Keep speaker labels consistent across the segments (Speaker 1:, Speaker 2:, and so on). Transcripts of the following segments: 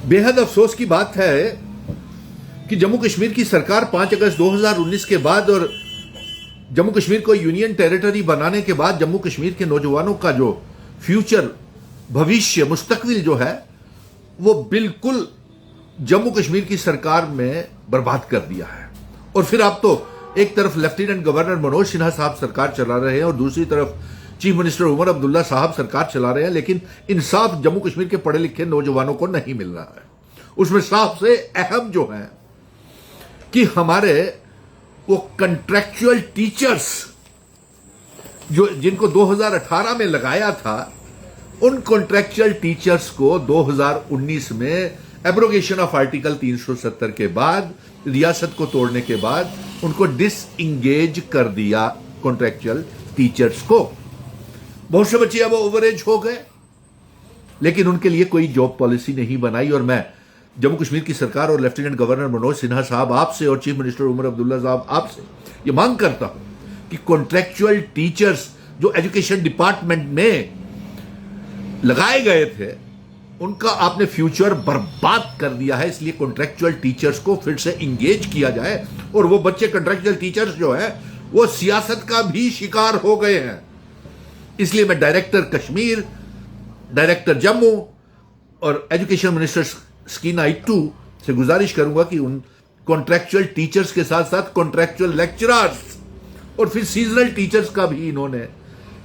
Speaker 1: बेहद अफसोस की बात है कि जम्मू कश्मीर की सरकार 5 अगस्त 2019 के बाद और जम्मू कश्मीर को यूनियन टेरिटरी बनाने के बाद जम्मू कश्मीर के नौजवानों का जो फ्यूचर, भविष्य, मुस्तकबिल जो है वो बिल्कुल जम्मू कश्मीर की सरकार में बर्बाद कर दिया है। और फिर आप तो एक तरफ लेफ्टिनेंट गवर्नर मनोज सिन्हा साहब सरकार चला रहे हैं और दूसरी तरफ चीफ मिनिस्टर उमर अब्दुल्ला साहब सरकार चला रहे हैं, लेकिन इंसाफ जम्मू कश्मीर के पढ़े लिखे नौजवानों को नहीं मिल रहा है। उसमें सबसे अहम जो है कि हमारे वो कंट्रैक्चुअल टीचर्स जो जिनको 2018 में लगाया था, उन कॉन्ट्रैक्चुअल टीचर्स को 2019 में एब्रोगेशन ऑफ आर्टिकल 370 के बाद, रियासत को तोड़ने के बाद उनको डिसएंगेज कर दिया। कॉन्ट्रैक्चुअल टीचर्स को बहुत से बच्चे अब ओवर एज हो गए, लेकिन उनके लिए कोई जॉब पॉलिसी नहीं बनाई। और मैं जम्मू कश्मीर की सरकार और लेफ्टिनेंट गवर्नर मनोज सिन्हा साहब आपसे और चीफ मिनिस्टर उमर अब्दुल्ला साहब आपसे ये मांग करता हूं कि कॉन्ट्रैक्चुअल टीचर्स जो एजुकेशन डिपार्टमेंट में लगाए गए थे, उनका आपने फ्यूचर बर्बाद कर दिया है। इसलिए कॉन्ट्रैक्चुअल टीचर्स को फिर से इंगेज किया जाए। और वो बच्चे कॉन्ट्रैक्चुअल टीचर्स जो है वो सियासत का भी शिकार हो गए हैं। इसलिए मैं डायरेक्टर कश्मीर, डायरेक्टर जम्मू और एजुकेशन मिनिस्टर स्कीना इट्टू से गुजारिश करूंगा कि उन कॉन्ट्रैक्चुअल टीचर्स के साथ साथ कॉन्ट्रैक्चुअल लेक्चरर्स और फिर सीजनल टीचर्स का भी इन्होंने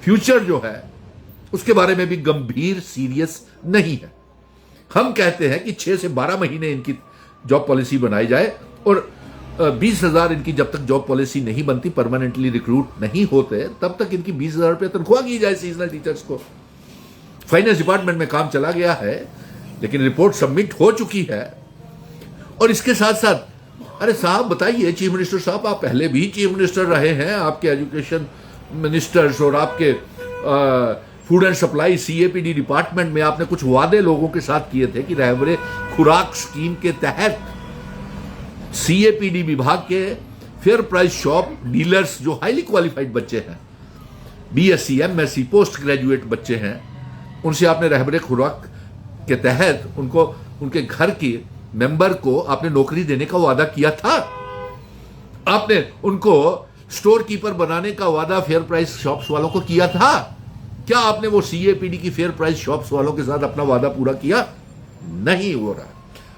Speaker 1: फ्यूचर जो है उसके बारे में भी गंभीर, सीरियस नहीं है। हम कहते हैं कि 6 से 12 महीने इनकी जॉब पॉलिसी बनाई जाए और 20,000 इनकी जब तक जॉब पॉलिसी नहीं बनती, परमानेंटली रिक्रूट नहीं होते, तब तक इनकी 20,000 रुपये तनख्वाह की जाए सीजनल टीचर्स को। फाइनेंस डिपार्टमेंट में काम चला गया है, लेकिन रिपोर्ट सबमिट हो चुकी है। और इसके साथ साथ अरे साहब बताइए, चीफ मिनिस्टर साहब, आप पहले भी चीफ मिनिस्टर रहे हैं, आपके एजुकेशन मिनिस्टर्स और आपके food and supply CAPD department में आपने कुछ वादे लोगों के साथ किए थे कि रहबरे खुराक स्कीम के तहत CAPD विभाग के फेयर प्राइस शॉप डीलर्स जो हाईली क्वालिफाइड बच्चे हैं, BSc MSc पोस्ट ग्रेजुएट बच्चे हैं, उनसे आपने रहबरे खुराक के तहत उनको, उनके घर के मेंबर को आपने नौकरी देने का वादा किया था। आपने उनको स्टोर कीपर बनाने का वादा फेयर प्राइस शॉप्स वालों को किया था। क्या आपने वो CAPD की फेयर प्राइस शॉप्स वालों के साथ अपना वादा पूरा किया? नहीं हो रहा।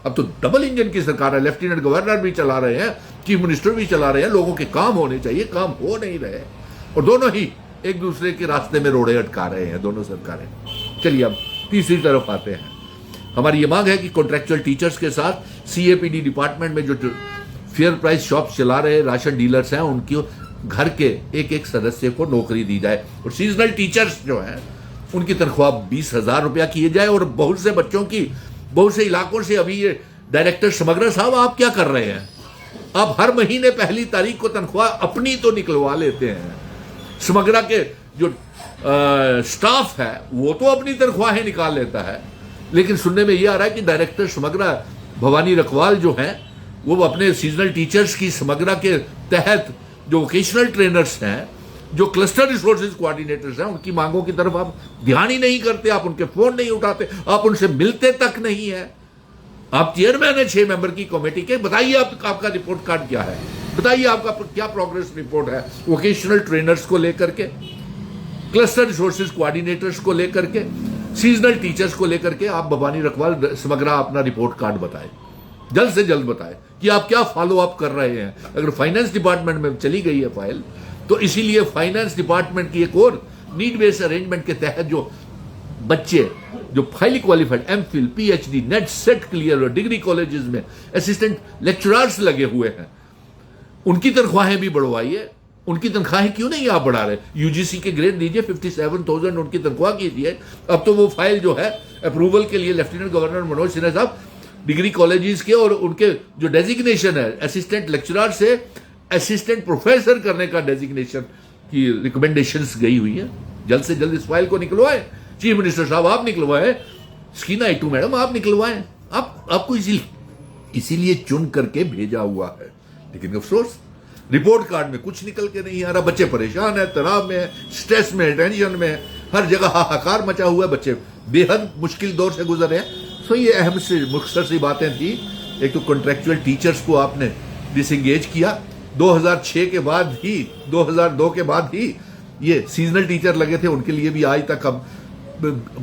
Speaker 1: अब तो डबल इंजन की सरकार है, लेफ्टिनेंट गवर्नर भी चला रहे हैं, चीफ मिनिस्टर भी चला रहे हैं, लोगों के काम होने चाहिए, काम हो नहीं रहे और दोनों ही एक दूसरे के रास्ते में रोड़े अटका रहे हैं, दोनों सरकारें। चलिए अब तीसरी तरफ आते हैं। हमारी ये मांग है कि कॉन्ट्रैक्चुअल टीचर्स के साथ CAPD डिपार्टमेंट में जो फेयर प्राइस शॉप्स चला रहे राशन डीलर्स हैं, उनकी घर के एक एक सदस्य को नौकरी दी जाए और सीजनल टीचर्स जो हैं उनकी तनख्वाह 20,000 रुपया किए जाए। और बहुत से बच्चों की, बहुत से इलाकों से अभी ये डायरेक्टर समग्र साहब आप क्या कर रहे हैं? आप हर महीने 1 तारीख को तनख्वाह अपनी तो निकलवा लेते हैं, समग्रा के जो स्टाफ है वो तो अपनी तनख्वाहें निकाल लेता है, लेकिन सुनने में ये आ रहा है कि डायरेक्टर समग्रा भवानी रखवाल जो हैं वो अपने सीजनल टीचर्स की समग्रा के तहत जो वोकेशनल ट्रेनर्स हैं, जो क्लस्टर रिसोर्सेज कोऑर्डिनेटर्स हैं, उनकी मांगों की तरफ आप ध्यान ही नहीं करते, आप उनके फोन नहीं उठाते, आप उनसे मिलते तक नहीं है। आप चेयरमैन है 6 मेंबर की कमेटी के, बताइए आपका रिपोर्ट कार्ड क्या है, बताइए आपका क्या प्रोग्रेस रिपोर्ट है वोकेशनल ट्रेनर्स को लेकर के, क्लस्टर रिसोर्सेज कोऑर्डिनेटर्स को लेकर के, सीजनल टीचर्स को लेकर के। आप भवानी रखवाल समग्रा अपना रिपोर्ट कार्ड बताएं, जल्द से जल्द बताएं कि आप क्या फॉलो अप कर रहे हैं। अगर फाइनेंस डिपार्टमेंट में चली गई है फाइल, तो इसीलिए फाइनेंस डिपार्टमेंट की एक और नीड बेस्ड अरेंजमेंट के तहत जो बच्चे जो highly qualified MPhil, PhD, net set clear और डिग्री कॉलेजेस में असिस्टेंट लेक्चरर्स लगे हुए हैं, उनकी तनख्वाहें भी बढ़वाइए। उनकी तनख्वाहें क्यों नहीं आप बढ़ा रहे? UGC के ग्रेड दीजिए, 57,000 उनकी तनख्वाह कीजिए। अब तो वो फाइल जो है अप्रूवल के लिए लेफ्टिनेंट गवर्नर मनोज सिन्हा साहब डिग्री कॉलेजेस के और उनके जो डेजिग्नेशन है असिस्टेंट लेक्चरर से असिस्टेंट प्रोफेसर करने का डेजिग्नेशन की रिकमेंडेशंस गई हुई है। जल्द से जल्द इस फाइल को निकलवाएं। चीफ मिनिस्टर साहब आप निकलवाएं, स्कीना इट्टू मैडम आप निकलवाएं। आपको इसीलिए चुन करके भेजा हुआ है, लेकिन अफसोस रिपोर्ट कार्ड में कुछ निकल के नहीं आ रहा। बच्चे परेशान है, तनाव में, स्ट्रेस में, टेंशन में, हर जगह हाहाकार मचा हुआ है। बच्चे बेहद मुश्किल दौर से गुजर रहे हैं। तो ये अहम से मुख्तसर सी बातें थी। एक तो कॉन्ट्रेक्चुअल टीचर्स को आपने डिसएंगेज किया, 2006 के बाद ही, 2002 के बाद ही ये सीजनल टीचर लगे थे, उनके लिए भी आज तक अब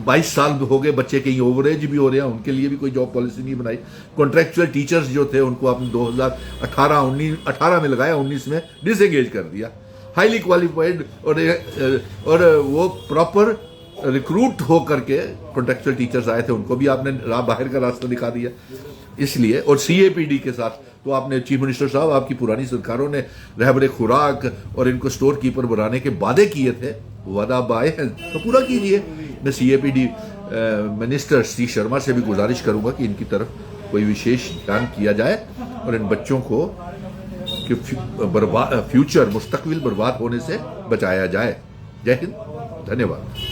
Speaker 1: 22 साल हो गए, बच्चे कहीं ओवरेज भी हो रहे हैं, उनके लिए भी कोई जॉब पॉलिसी नहीं बनाई। कॉन्ट्रेक्चुअल टीचर्स जो थे उनको आपने 2018 में लगाया, 19 में डिसएंगेज कर दिया। हाईली क्वालिफाइड और वो प्रॉपर रिक्रूट हो करके कॉन्ट्रेक्चुअल टीचर्स आए थे, उनको भी आपने बाहर का रास्ता दिखा दिया। इसलिए और सीएपीडी के साथ तो आपने, चीफ मिनिस्टर साहब, आपकी पुरानी सरकारों ने रहबरे खुराक और इनको स्टोर कीपर बनाने के वादे किए थे, वादा आए हैं तो पूरा कीजिए। मैं सीएपीडी मिनिस्टर सी शर्मा से भी गुजारिश करूंगा कि इनकी तरफ कोई विशेष ध्यान किया जाए और इन बच्चों को कि फ्यूचर मुस्तकबिल बर्बाद होने से बचाया जाए। जय हिंद, धन्यवाद।